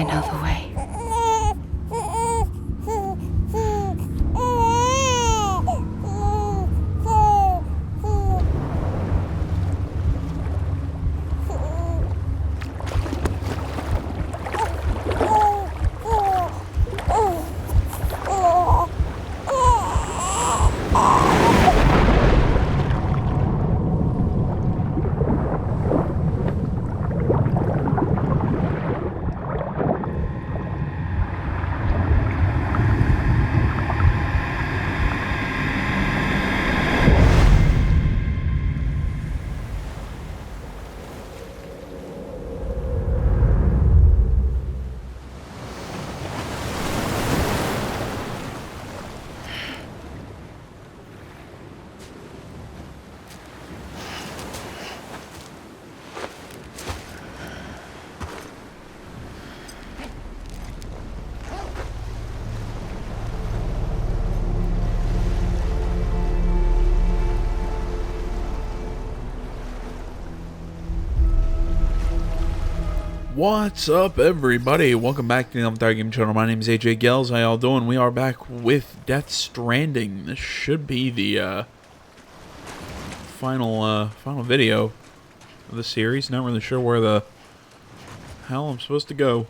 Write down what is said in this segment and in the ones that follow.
I know the way. What's up, everybody? Welcome back to the Avatar Game Channel. My name is AJ Gels. How y'all doing? We are back with Death Stranding. This should be the final video of the series. Not really sure where the hell I'm supposed to go.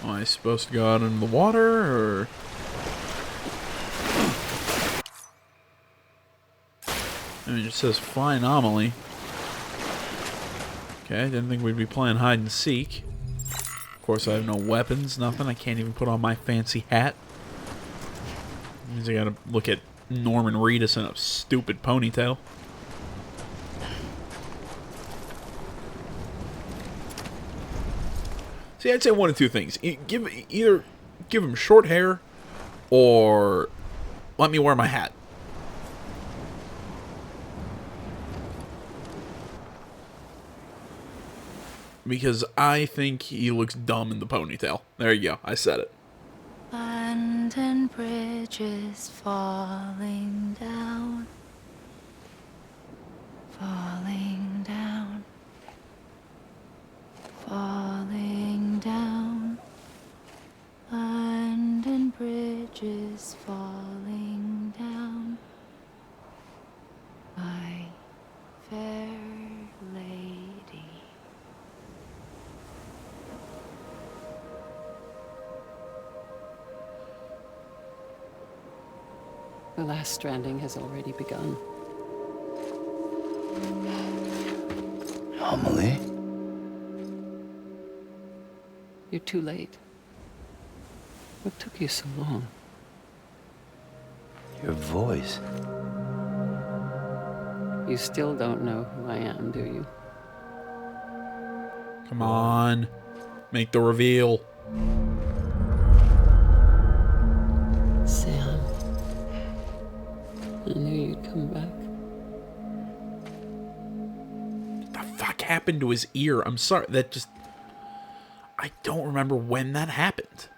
Am I supposed to go out into the water, or... I mean, it just says fly anomaly. Okay, didn't think we'd be playing hide and seek. Of course, I have no weapons, nothing. I can't even put on my fancy hat. Means I gotta look at Norman Reedus in a stupid ponytail. See, I'd say one of two things. Either give him short hair, or let me wear my hat. Because I think he looks dumb in the ponytail. There you go. I said it. London Bridge is falling down. Falling down. Falling down. London Bridge is falling down. My fair lady. The last stranding has already begun. Amelie? You're too late. What took you so long? Your voice. You still don't know who I am, do you? Come on. Make the reveal. Sam. I knew you'd come back. What the fuck happened to his ear? I'm sorry. That just... I don't remember when that happened.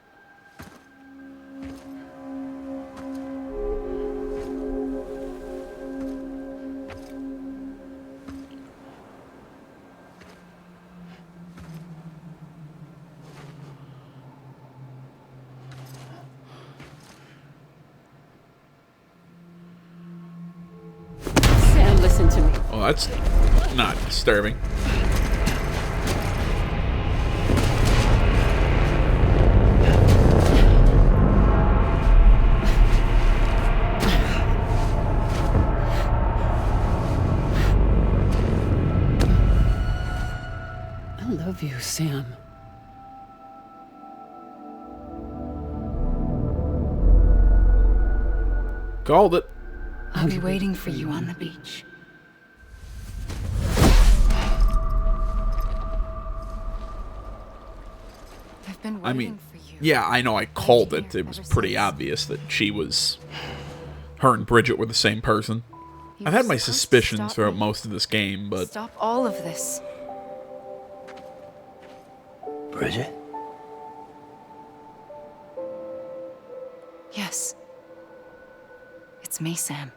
Sam, listen to me. Oh, that's not disturbing. I love you, Sam. Called it. I'll be waiting for you on the beach. I've been waiting I mean, for you. yeah, I know I called it. It was pretty obvious that her and Bridget were the same person. You I've had were my supposed to suspicions stop throughout me. most of this game, but... Stop all of this. Bridget? Yes. It's me, Sam.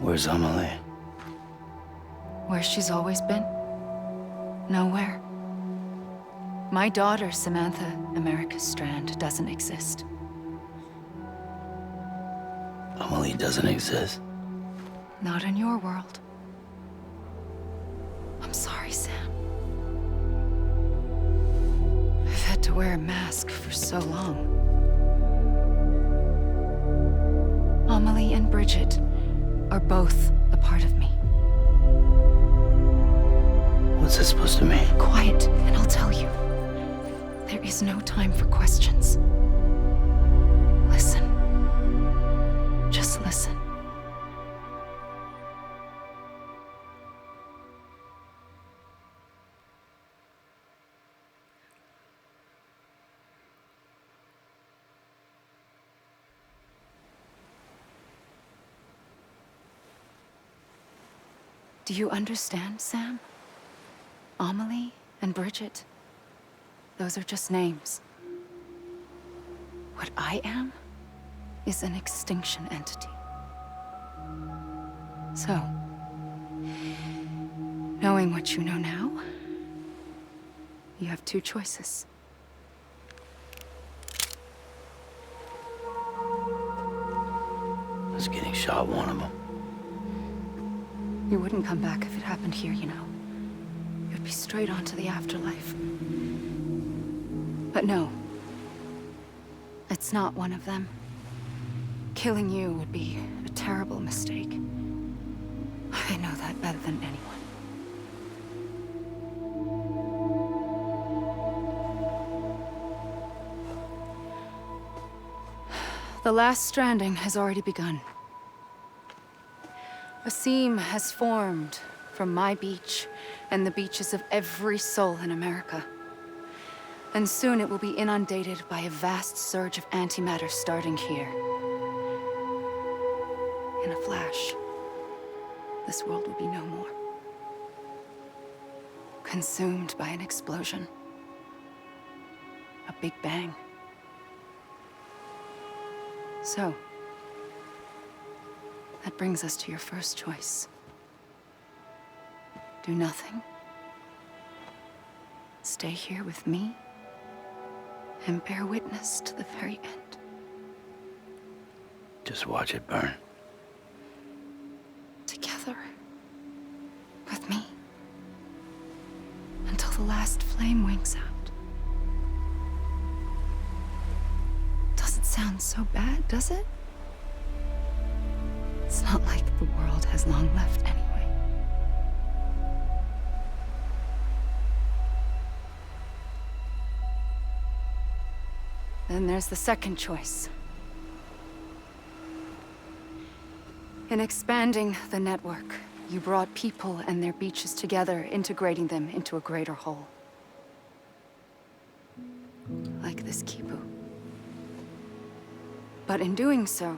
Where's Amelie? Where she's always been. Nowhere. My daughter, Samantha America Strand, doesn't exist. Amelie doesn't exist. Not in your world. I'm sorry, Sam. I've had to wear a mask for so long. Amelie and Bridget are both a part of me. What's this supposed to mean? Quiet, and I'll tell you. There is no time for questions. Listen. Just listen. Do you understand, Sam? Amelie and Bridget, those are just names. What I am is an extinction entity. So, knowing what you know now, you have two choices. Was getting shot one of them. You wouldn't come back if it happened here, you know. You'd be straight on to the afterlife. But no. It's not one of them. Killing you would be a terrible mistake. I know that better than anyone. The last stranding has already begun. A seam has formed from my beach and the beaches of every soul in America. And soon it will be inundated by a vast surge of antimatter starting here. In a flash, this world will be no more. Consumed by an explosion. A big bang. So, that brings us to your first choice. Do nothing. Stay here with me and bear witness to the very end. Just watch it burn. Together. With me. Until the last flame winks out. Doesn't sound so bad, does it? It's not like the world has long left anyway. Then there's the second choice. In expanding the network, you brought people and their beaches together, integrating them into a greater whole. Like this Kipu. But in doing so,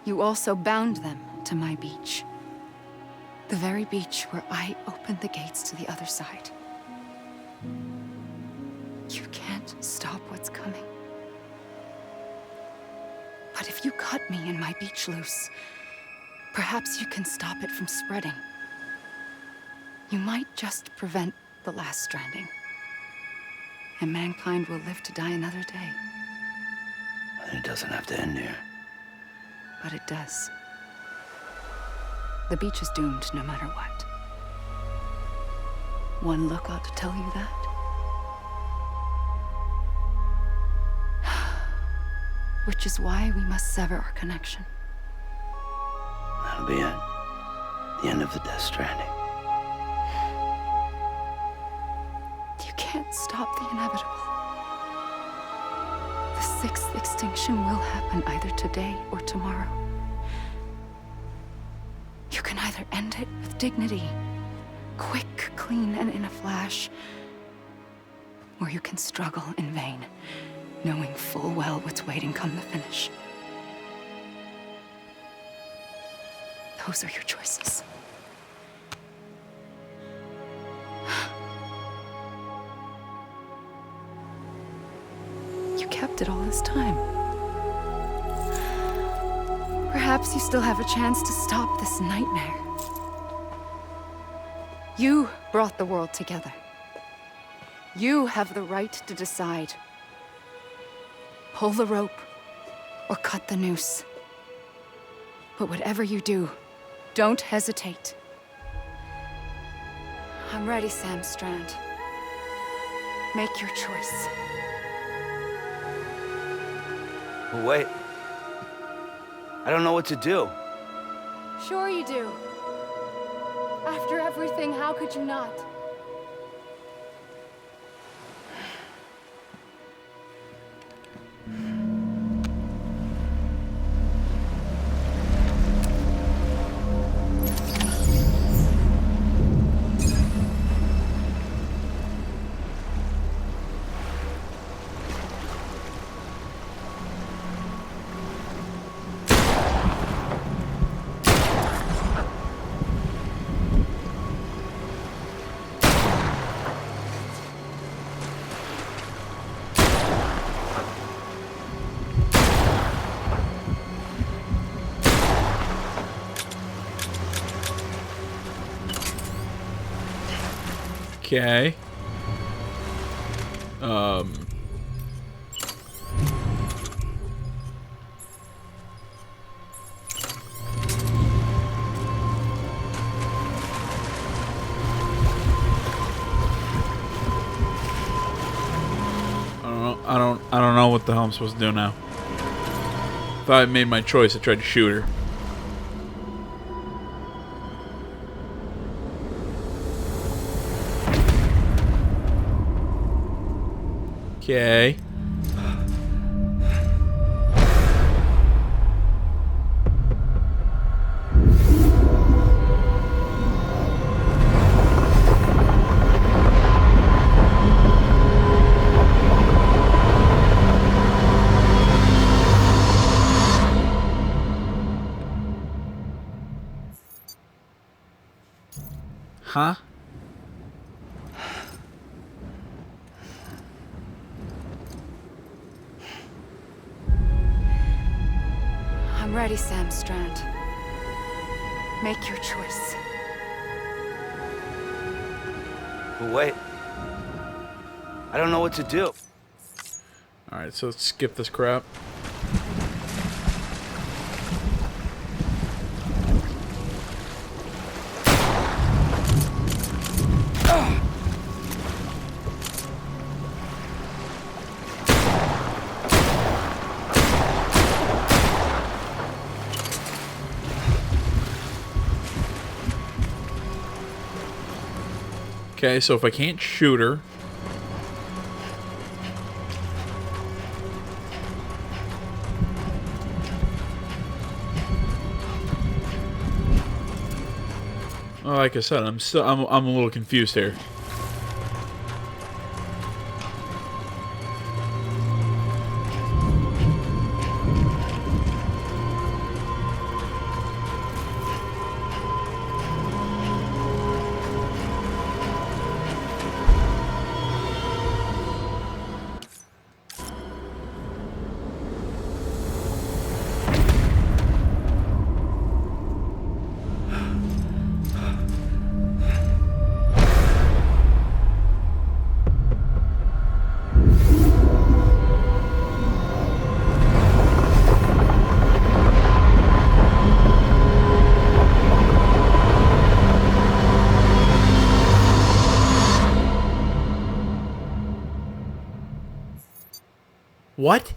you also bound them to my beach. The very beach where I opened the gates to the other side. You can't stop what's coming. But if you cut me and my beach loose, perhaps you can stop it from spreading. You might just prevent the last stranding. And mankind will live to die another day. And it doesn't have to end here. But it does. The beach is doomed no matter what. One look ought to tell you that. Which is why we must sever our connection. That'll be it. The end of the Death Stranding. You can't stop the inevitable. The sixth extinction will happen either today or tomorrow. You can either end it with dignity, quick, clean, and in a flash, or you can struggle in vain, knowing full well what's waiting come the finish. Those are your choices. You kept it all this time. Perhaps you still have a chance to stop this nightmare. You brought the world together. You have the right to decide. Pull the rope or cut the noose. But whatever you do, don't hesitate. I'm ready, Sam Strand. Make your choice. But wait. I don't know what to do. Sure you do. After everything, how could you not? Okay. I don't know what the hell I'm supposed to do now. Thought I made my choice. I tried to shoot her. Okay. Huh? I'm ready, Sam Strand. Make your choice. But wait. I don't know what to do. Alright, so let's skip this crap. Okay, so if I can't shoot her... Well, like I said, I'm a little confused here. What?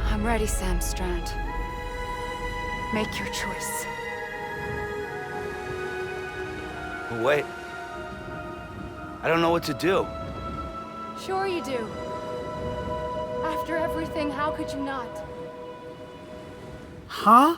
I'm ready, Sam Strand. Make your choice. But wait. I don't know what to do. Sure you do. After everything, how could you not? Huh?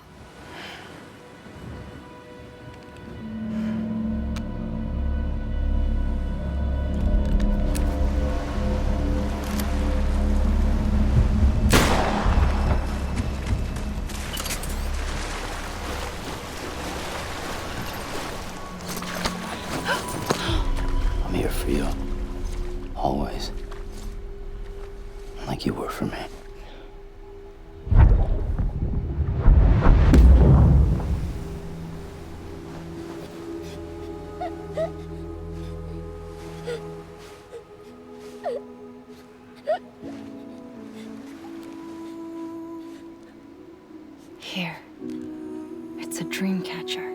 It's a dream catcher.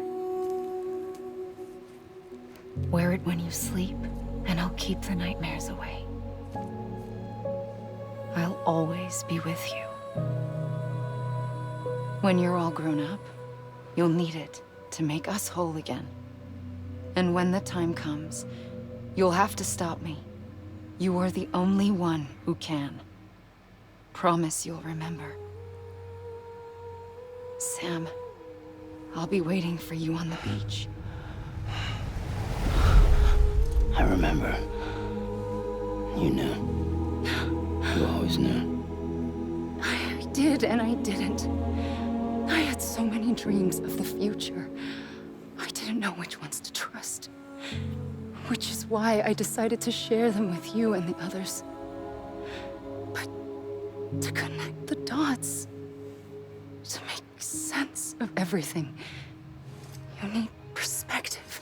Wear it when you sleep, and I'll keep the nightmares away. I'll always be with you. When you're all grown up, you'll need it to make us whole again. And when the time comes, you'll have to stop me. You are the only one who can. Promise you'll remember. Sam, I'll be waiting for you on the beach. I remember. You knew. You always knew. I did and I didn't. I had so many dreams of the future. I didn't know which ones to trust. Which is why I decided to share them with you and the others. But to connect the dots, to make sense of everything, you need perspective.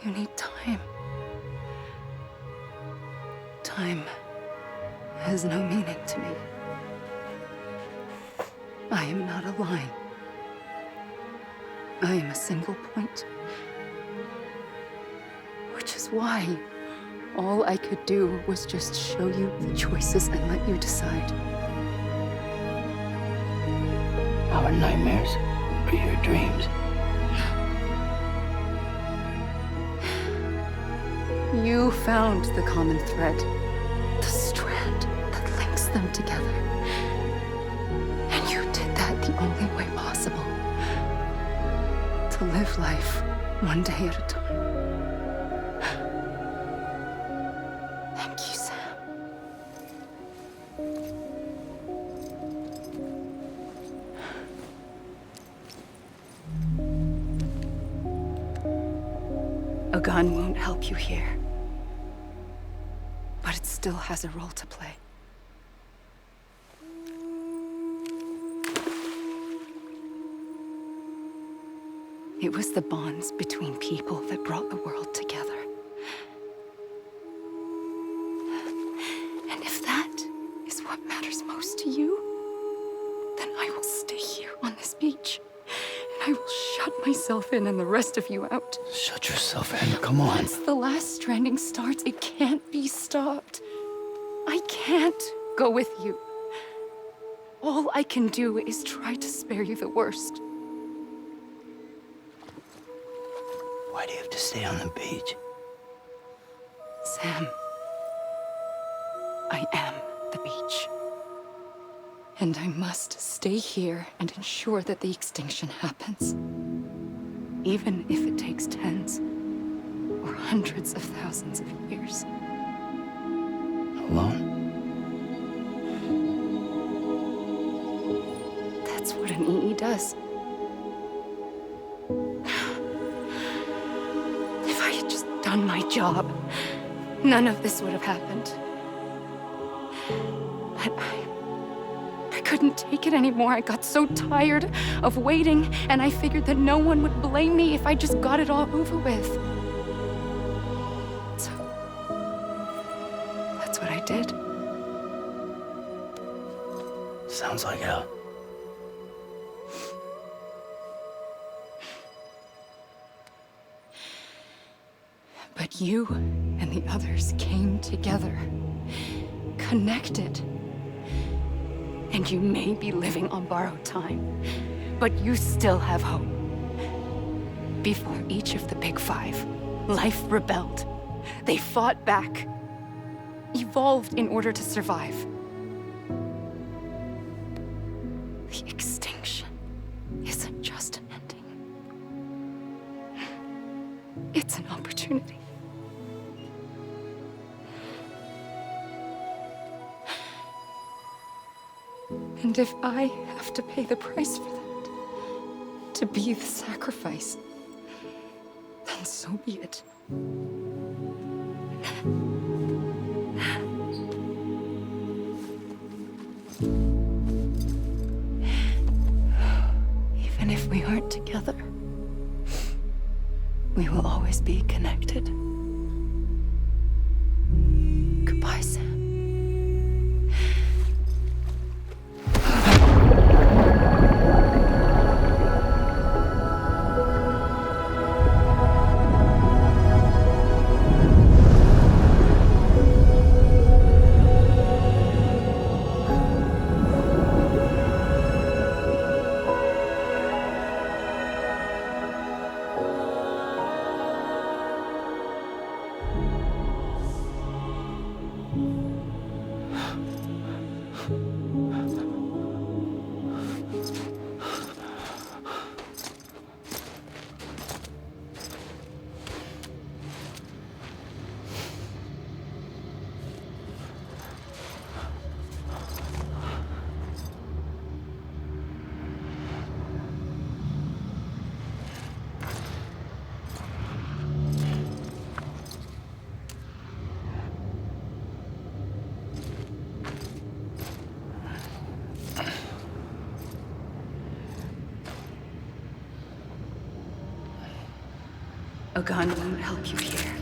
You need time. Time has no meaning to me. I am not a line. I am a single point. Which is why all I could do was just show you the choices and let you decide. Our nightmares are your dreams. You found the common thread, the strand that links them together. And you did that the only way possible. To live life one day at a time. Thank you, Sam. A gun won't help you here. But it still has a role to play. It was the bonds between people that brought the world together. And if that is what matters most to you, then I will stay here on this beach. And I will shut myself in and the rest of you out. Shut yourself in. Come on. Once the last stranding starts, it can't be stopped. I can't go with you. All I can do is try to spare you the worst. Why do you have to stay on the beach? Sam, I am the beach. And I must stay here and ensure that the extinction happens. Even if it takes tens or hundreds of thousands of years. Alone? That's what an EE does. If I had just done my job, none of this would have happened. But I couldn't take it anymore. I got so tired of waiting, and I figured that no one would blame me if I just got it all over with. So, that's what I did. Sounds like hell. But you and the others came together, connected. And you may be living on borrowed time, but you still have hope. Before each of the Big Five, life rebelled. They fought back, evolved in order to survive. The extinction isn't just an ending. It's an opportunity. And if I have to pay the price for that, to be the sacrifice, then so be it. Even if we aren't together, we will always be connected. Goodbye, Sam. A gun won't help you here.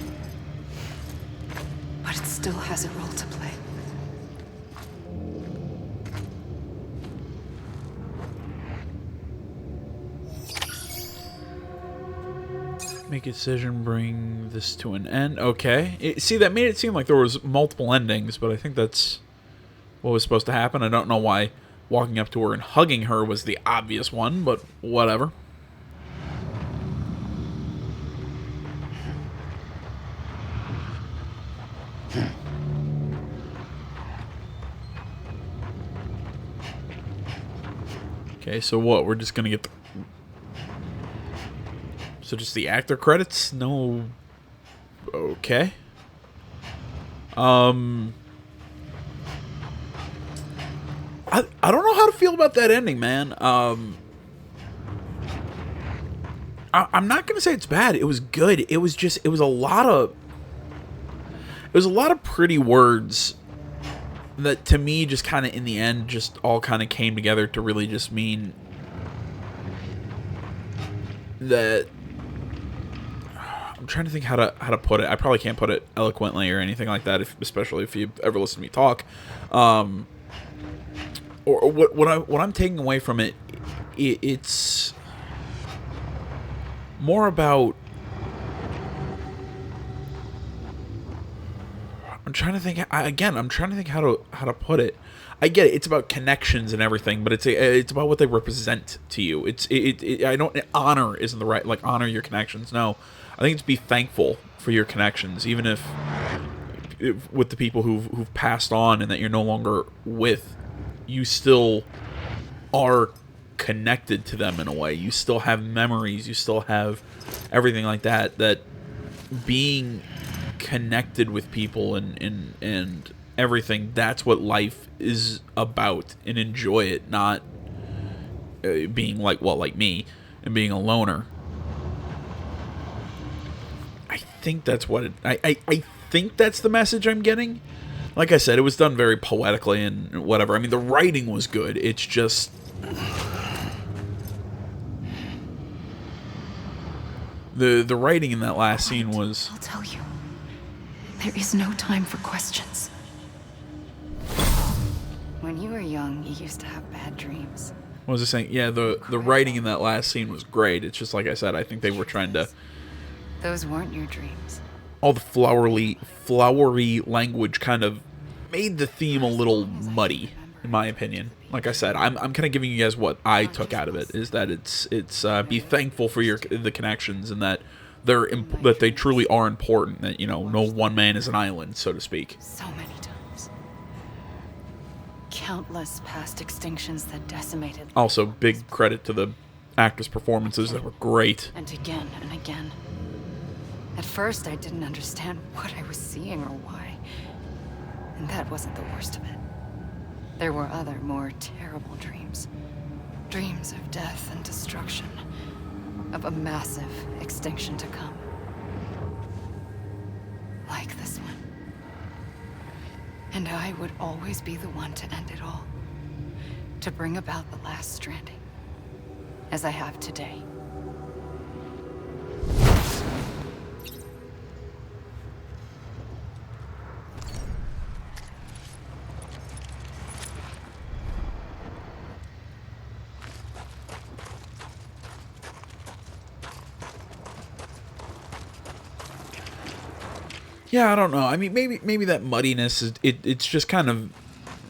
But it still has a role to play. Make a decision, bring this to an end. Okay. See, that made it seem like there was multiple endings, but I think that's what was supposed to happen. I don't know why walking up to her and hugging her was the obvious one, but whatever. Okay, so what? We're just gonna get the... So just the actor credits? No... Okay. I don't know how to feel about that ending, man. I'm not gonna say it's bad. It was good. It was a lot of pretty words that to me just kind of in the end just all kind of came together to really just mean that... I'm trying to think how to put it. I probably can't put it eloquently or anything like that, especially if you ever listen to me talk. Or what I'm taking away from it, it's more about... I'm trying to think how to put it. I get it. It's about connections and everything, but it's about what they represent to you. I don't... Honor isn't the right... Like, honor your connections. No. I think it's be thankful for your connections, even if with the people who've passed on and that you're no longer with, you still are connected to them in a way. You still have memories. You still have everything like that. That being connected with people and everything, that's what life is about, and enjoy it, not being like me and being a loner. I think that's what I think that's the message I'm getting. Like I said, it was done very poetically and whatever. I mean, the writing was good. It's just... The writing in that last scene was... I'll tell you. There is no time for questions. When you were young, you used to have bad dreams. What was I saying? Yeah, the writing in that last scene was great. It's just like I said, I think they were trying to... Those weren't your dreams. All the flowery language kind of made the theme a little muddy, in my opinion. Like I said, I'm kind of giving you guys what I took out of it, is that it's be thankful for the connections, and that that they truly are important. That, you know, no one man is an island, so to speak. So many times. Countless past extinctions that decimated. Also, big credit to the actors' performances that were great. And again and again. At first, I didn't understand what I was seeing or why. And that wasn't the worst of it. There were other, more terrible dreams. Dreams of death and destruction. Of a massive extinction to come. Like this one. And I would always be the one to end it all. To bring about the last stranding. As I have today. Yeah, I don't know. I mean, maybe that muddiness is it's just kind of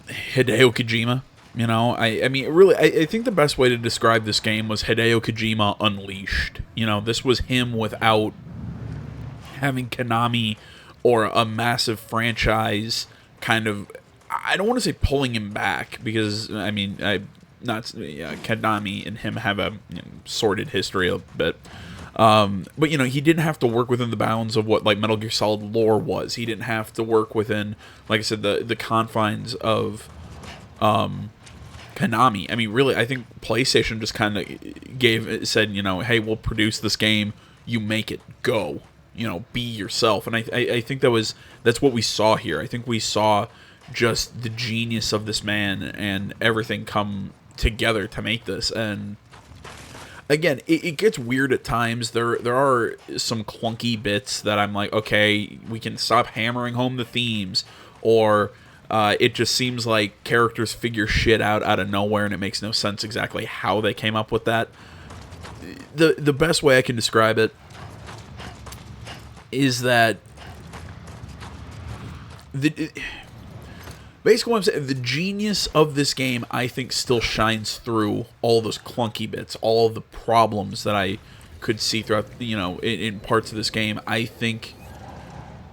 Hideo Kojima. You know, I mean, really, I think the best way to describe this game was Hideo Kojima Unleashed. You know, this was him without having Konami or a massive franchise kind of... I don't want to say pulling him back, because, I mean, Konami and him have a sordid history a bit. But, you know, he didn't have to work within the bounds of what, like, Metal Gear Solid lore was. He didn't have to work within, like I said, the confines of Konami. I mean, really, I think PlayStation just kind of said, you know, hey, we'll produce this game, you make it, go. You know, be yourself. And I think that's what we saw here. I think we saw just the genius of this man and everything come together to make this. And again, it gets weird at times. There are some clunky bits that I'm like, okay, we can stop hammering home the themes, or it just seems like characters figure shit out of nowhere, and it makes no sense exactly how they came up with that. The best way I can describe it is that basically what I'm saying, the genius of this game, I think, still shines through all those clunky bits, all of the problems that I could see throughout, in parts of this game. I think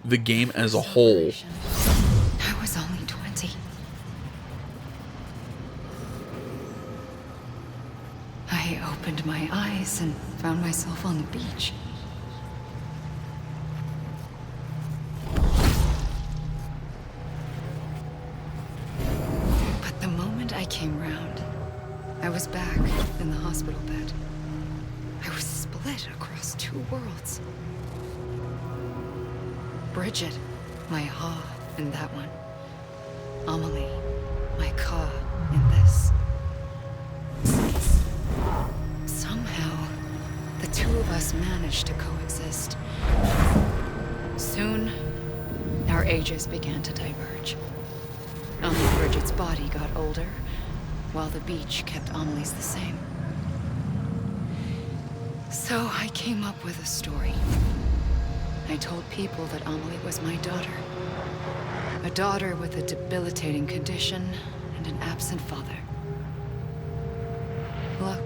the game as a whole... I was only 20. I opened my eyes and found myself on the beach. But the moment I came round, I was back in the hospital bed. I was split across two worlds. Bridget, my Ha in that one. Amelie, my Ka in this. Somehow, the two of us managed to coexist. Soon, our ages began to diverge. Only Bridget's body got older, while the beach kept Amelie's the same. So I came up with a story. I told people that Amelie was my daughter. A daughter with a debilitating condition and an absent father. Look.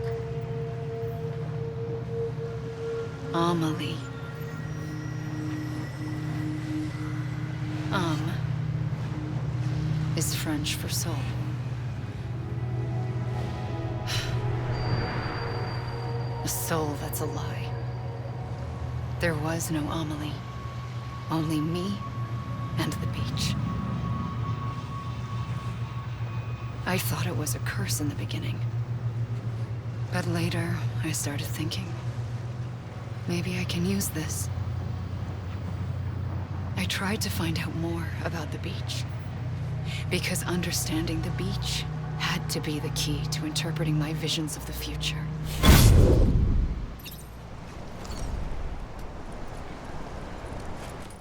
Amelie. Is French for soul. A soul that's a lie. There was no Amelie. Only me and the beach. I thought it was a curse in the beginning. But later, I started thinking, maybe I can use this. I tried to find out more about the beach. Because understanding the beach had to be the key to interpreting my visions of the future.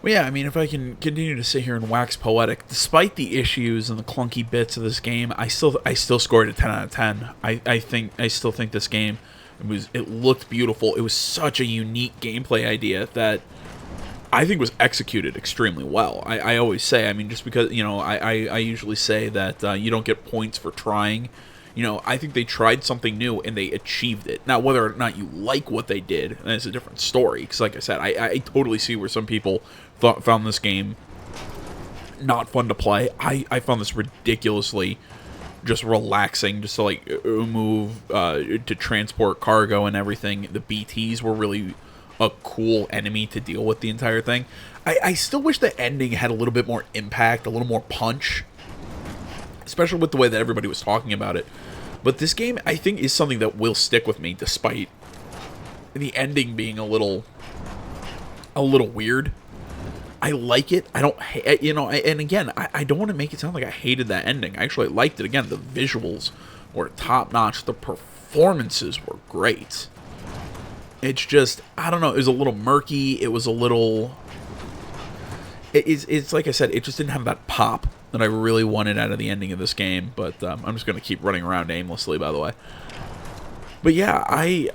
Well, yeah, I mean, if I can continue to sit here and wax poetic, despite the issues and the clunky bits of this game, I still scored a 10 out of 10. I still think this game, it looked beautiful. It was such a unique gameplay idea that I think was executed extremely well. I always say, I mean, just because, I usually say that you don't get points for trying. I think they tried something new and they achieved it. Now, whether or not you like what they did, that's a different story. Because, like I said, I totally see where some people found this game not fun to play. I found this ridiculously just relaxing, just to, like, move, to transport cargo and everything. The BTs were really a cool enemy to deal with the entire thing. I still wish the ending had a little bit more impact, a little more punch, especially with the way that everybody was talking about it. But this game, I think, is something that will stick with me, despite the ending being a little weird. I like it. I don't, and again, I don't want to make it sound like I hated that ending. I actually liked it. Again, the visuals were top-notch. The performances were great. It's just, I don't know, it was a little murky. It was a little... It's like I said, it just didn't have that pop that I really wanted out of the ending of this game. But I'm just going to keep running around aimlessly, by the way. But yeah, I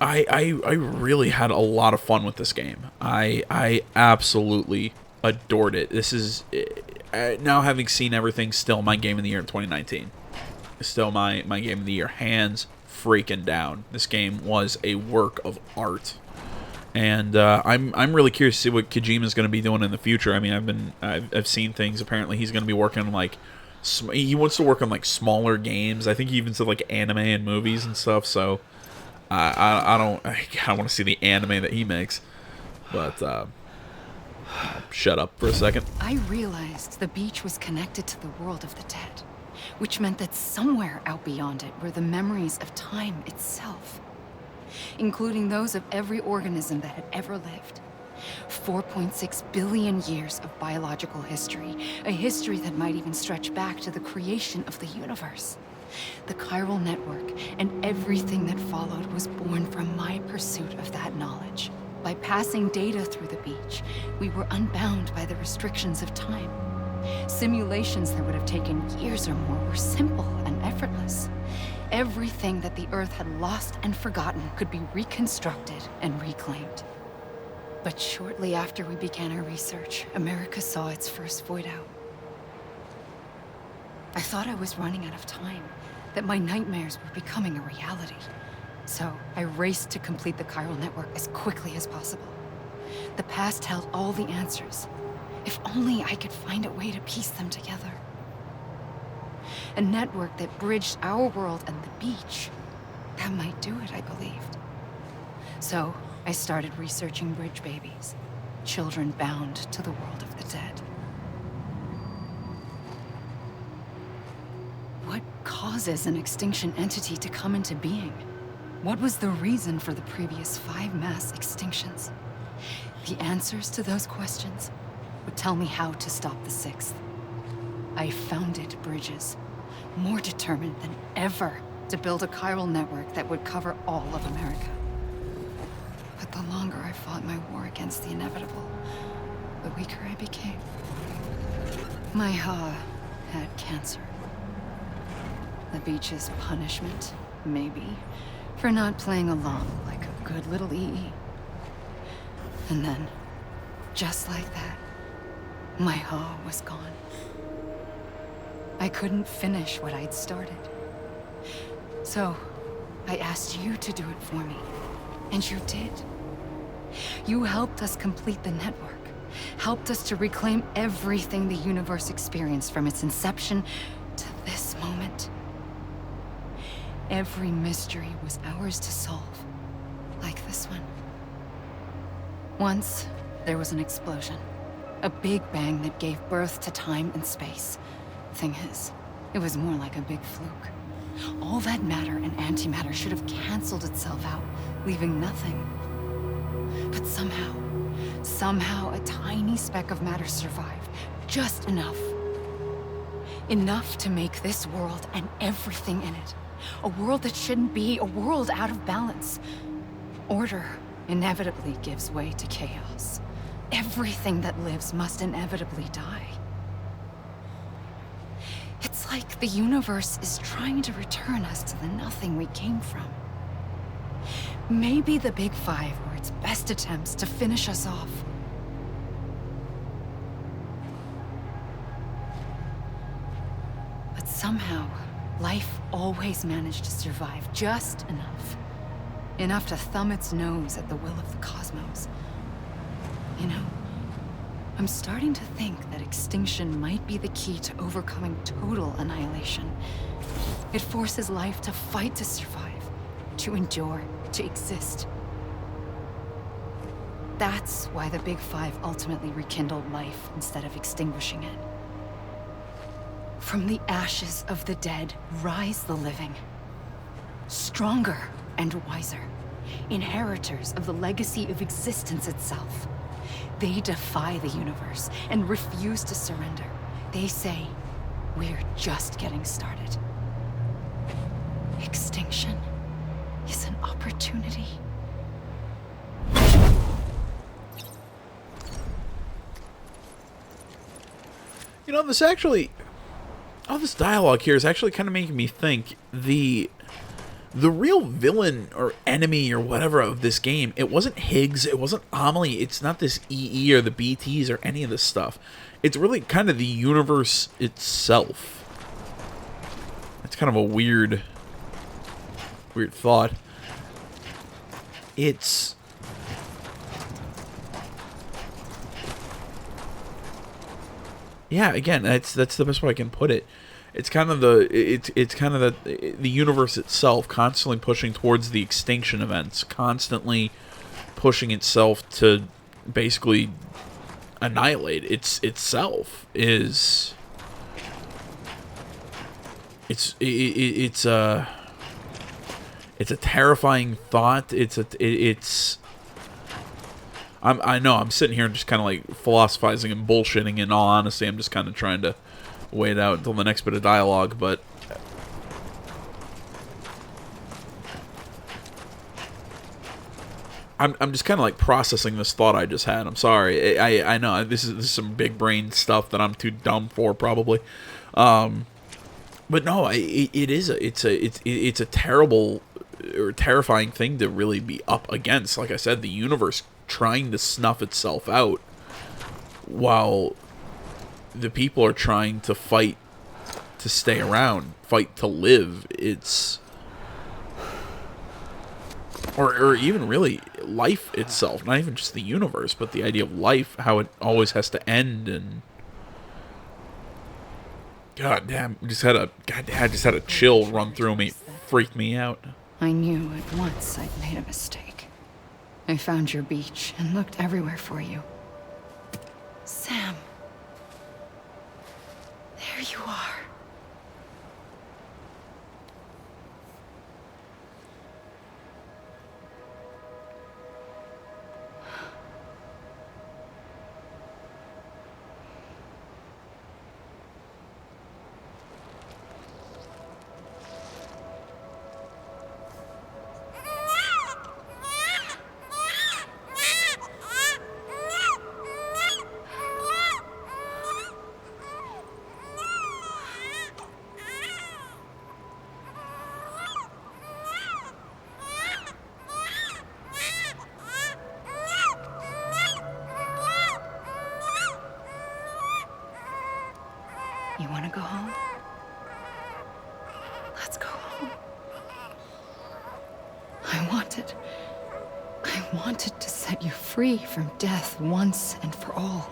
really had a lot of fun with this game. I absolutely adored it. This is, now having seen everything, still my game of the year in 2019. Still my game of the year, hands freaking down. This game was a work of art, and I'm really curious to see what Kojima's going to be doing in the future. I mean, I've seen things. Apparently, he's going to be working on, like, he wants to work on, like, smaller games. I think he even said, like, anime and movies and stuff. So I don't want to see the anime that he makes. But shut up for a second. I realized the beach was connected to the world of the dead, which meant that somewhere out beyond it were the memories of time itself, including those of every organism that had ever lived. 4.6 billion years of biological history, a history that might even stretch back to the creation of the universe. The chiral network and everything that followed was born from my pursuit of that knowledge. By passing data through the beach, we were unbound by the restrictions of time. Simulations that would have taken years or more were simple and effortless. Everything that the Earth had lost and forgotten could be reconstructed and reclaimed. But shortly after we began our research, America saw its first void out. I thought I was running out of time, that my nightmares were becoming a reality. So I raced to complete the chiral network as quickly as possible. The past held all the answers. If only I could find a way to piece them together. A network that bridged our world and the beach. That might do it, I believed. So I started researching bridge babies, children bound to the world of the dead. What causes an extinction entity to come into being? What was the reason for the previous 5 mass extinctions? The answers to those questions would tell me how to stop the 6th. I founded bridges, more determined than ever to build a chiral network that would cover all of America. But the longer I fought my war against the inevitable, the weaker I became. My Ha had cancer. The beach's punishment, maybe, for not playing along like a good little EE. And then, just like that, my Ha was gone. I couldn't finish what I'd started. So, I asked you to do it for me, and you did. You helped us complete the network, helped us to reclaim everything the universe experienced from its inception to this moment. Every mystery was ours to solve, like this one. Once, there was an explosion. A big bang that gave birth to time and space. Thing is, it was more like a big fluke. All that matter and antimatter should have canceled itself out, leaving nothing. But somehow a tiny speck of matter survived. Just enough. Enough to make this world and everything in it. A world that shouldn't be, a world out of balance. Order inevitably gives way to chaos. Everything that lives must inevitably die. It's like the universe is trying to return us to the nothing we came from. Maybe the Big Five were its best attempts to finish us off. But somehow, life always managed to survive just enough. Enough to thumb its nose at the will of the cosmos. You know, I'm starting to think that extinction might be the key to overcoming total annihilation. It forces life to fight to survive, to endure, to exist. That's why the Big Five ultimately rekindled life instead of extinguishing it. From the ashes of the dead rise the living. Stronger and wiser. Inheritors of the legacy of existence itself. They defy the universe and refuse to surrender. They say, we're just getting started. Extinction is an opportunity. You know, this actually... all this dialogue here is actually kind of making me think the real villain or enemy or whatever of this game, it wasn't Higgs, it wasn't Amelie, it's not this EE or the BTs or any of this stuff. It's really kind of the universe itself. It's kind of a weird thought. It's... yeah, again, that's the best way I can put it. It's kind of the universe itself constantly pushing towards the extinction events, constantly pushing itself to basically annihilate itself. It's a terrifying thought. I know I'm sitting here and just kind of like philosophizing and bullshitting. In all honesty, I'm just kind of trying to wait out until the next bit of dialogue. But I'm just kind of like processing this thought I just had. I'm sorry. I know this is some big brain stuff that I'm too dumb for probably. But no, it's a terrible or terrifying thing to really be up against. Like I said, the universe trying to snuff itself out while the people are trying to fight to stay around, fight to live. It's or even really life itself, not even just the universe, but the idea of life, how it always has to end. And God damn, I just had a chill run through me, freaked me out. I knew at once I'd made a mistake. I found your beach and looked everywhere for you. Sam. There you are. You want to go home? Let's go home. I wanted to set you free from death once and for all.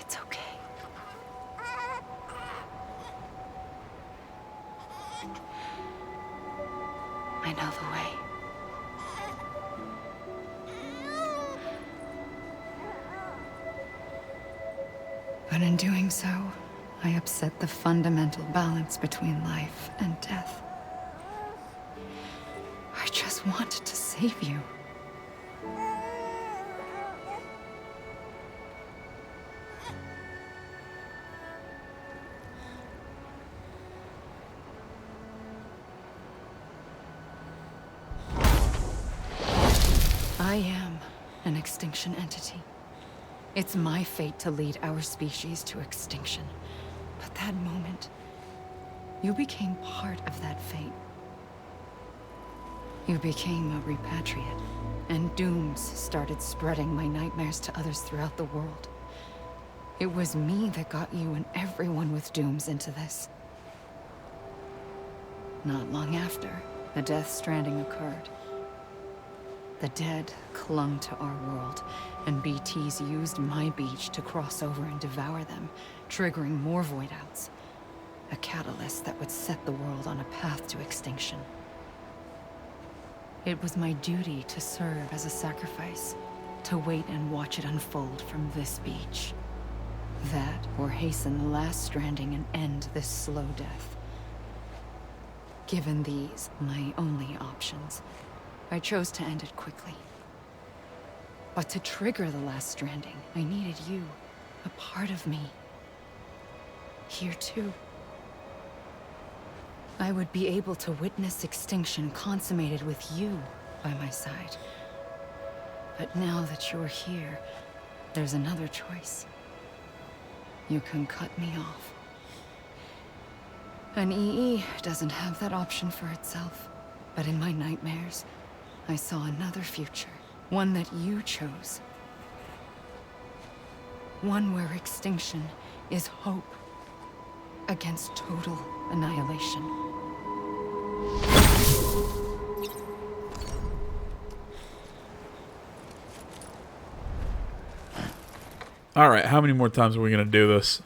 It's okay. I know the way. But in doing so, I upset the fundamental balance between life and death. I just wanted to save you. I am an extinction entity. It's my fate to lead our species to extinction. But that moment, you became part of that fate. You became a repatriate, and dooms started spreading my nightmares to others throughout the world. It was me that got you and everyone with dooms into this. Not long after, the Death Stranding occurred. The dead clung to our world, and BTs used my beach to cross over and devour them, triggering more void outs. A catalyst that would set the world on a path to extinction. It was my duty to serve as a sacrifice, to wait and watch it unfold from this beach. That, or hasten the last stranding and end this slow death. Given these, my only options, I chose to end it quickly. But to trigger the last stranding, I needed you, a part of me. Here too. I would be able to witness extinction consummated with you by my side. But now that you're here, there's another choice. You can cut me off. An EE doesn't have that option for itself. But in my nightmares, I saw another future. One that you chose. One where extinction is hope against total annihilation. Alright, how many more times are we going to do this?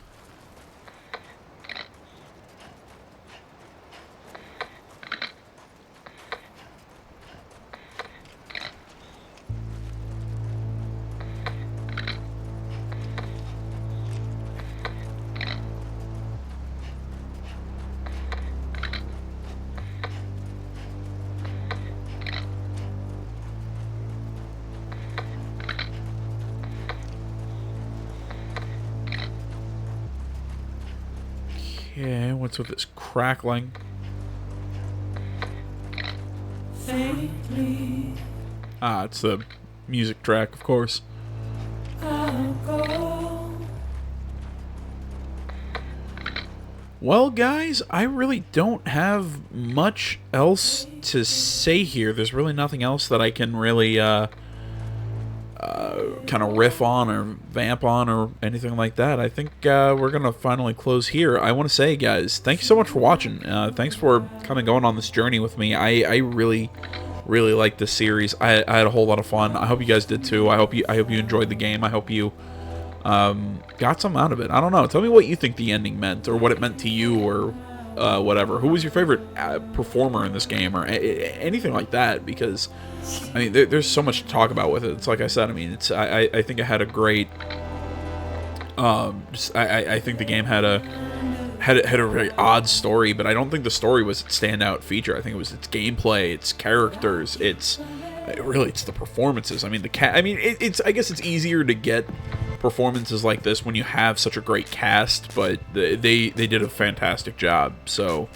Okay, what's with this crackling? Ah, it's the music track, of course. Well, guys, I really don't have much else to say here. There's really nothing else that I can really kind of riff on or vamp on or anything like that. I think we're going to finally close here. I want to say, guys, thank you so much for watching. Thanks for kind of going on this journey with me. I really liked this series. I had a whole lot of fun. I hope you guys did too. I hope you enjoyed the game. I hope you got something out of it. I don't know. Tell me what you think the ending meant, or what it meant to you, or whatever. Who was your favorite performer in this game, or anything like that? Because I mean, there's so much to talk about with it. It's like I said. I mean, I think it had a great. I think the game had a very odd story, but I don't think the story was its standout feature. I think it was its gameplay, its characters, it's the performances. I mean, it's I guess it's easier to get performances like this when you have such a great cast, but they did a fantastic job. So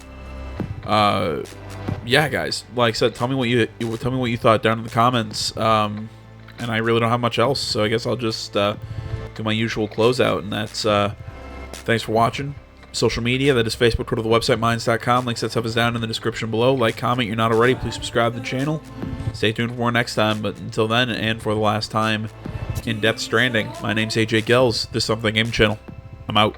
yeah, guys, like I said, tell me what you thought down in the comments. And I really don't have much else, so I guess I'll just do my usual closeout, and that's thanks for watching. Social media, that is Facebook, Twitter, the website, minds.com. Links that stuff is down in the description below. Like, comment, you're not already, please subscribe to the channel. Stay tuned for more next time, but until then, and for the last time in Death Stranding, my name's AJ Gels. This is Something Game Channel. I'm out.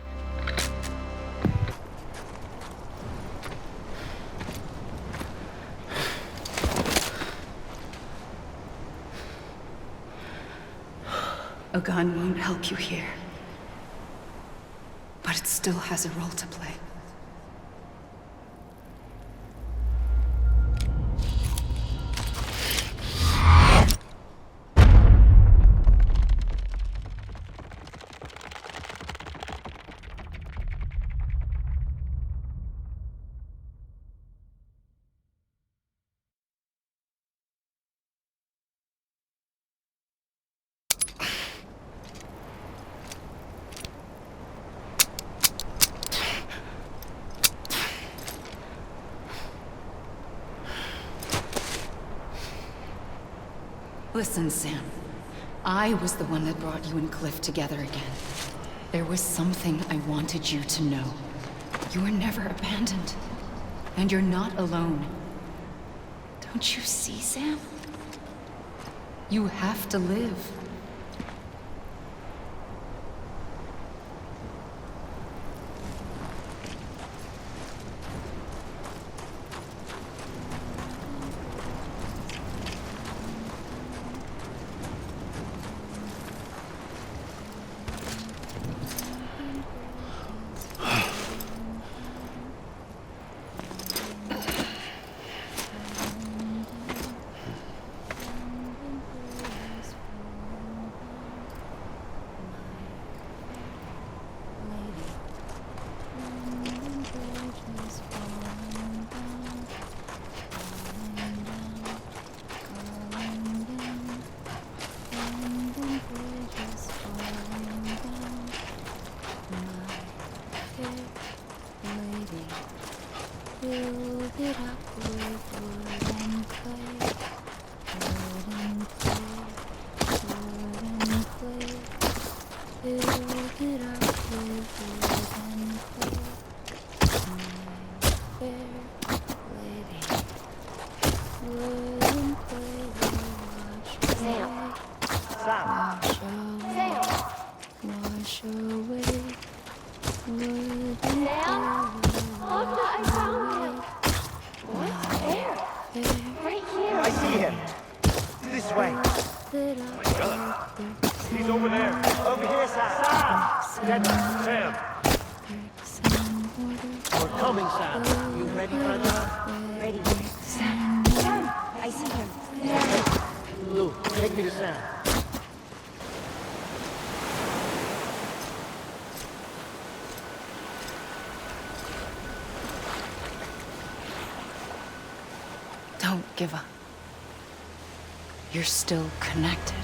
A gun won't help you here. But it still has a role to play. Listen, Sam. I was the one that brought you and Cliff together again. There was something I wanted you to know. You were never abandoned. And you're not alone. Don't you see, Sam? You have to live. Don't give up. You're still connected.